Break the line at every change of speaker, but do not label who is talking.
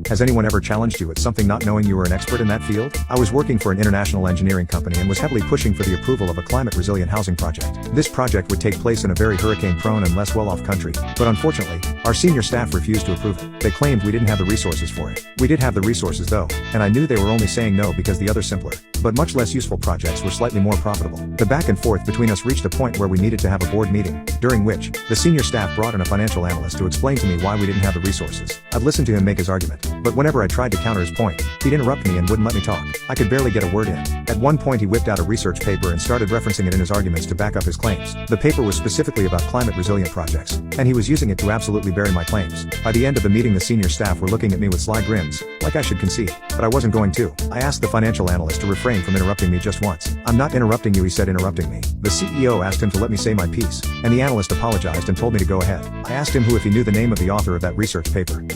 Has anyone ever challenged you at something not knowing you were an expert in that field? I was working for an international engineering company and was heavily pushing for the approval of a climate-resilient housing project. This project would take place in a very hurricane-prone and less well-off country, but unfortunately, our senior staff refused to approve it. They claimed we didn't have the resources for it. We did have the resources though, and I knew they were only saying no because the other simpler, but much less useful projects were slightly more profitable. The back and forth between us reached a point where we needed to have a board meeting, during which, the senior staff brought in a financial analyst to explain to me why we didn't have the resources. I'd listened to him make his argument, but whenever I tried to counter his point, he'd interrupt me and wouldn't let me talk. I could barely get a word in. At one point he whipped out a research paper and started referencing it in his arguments to back up his claims. The paper was specifically about climate-resilient projects, and he was using it to absolutely bury my claims. By the end of the meeting the senior staff were looking at me with sly grins, like I should concede, but I wasn't going to. I asked the financial analyst to refrain from interrupting me just once. "I'm not interrupting you," he said, interrupting me. The CEO asked him to let me say my piece, and the analyst apologized and told me to go ahead. I asked him if he knew the name of the author of that research paper.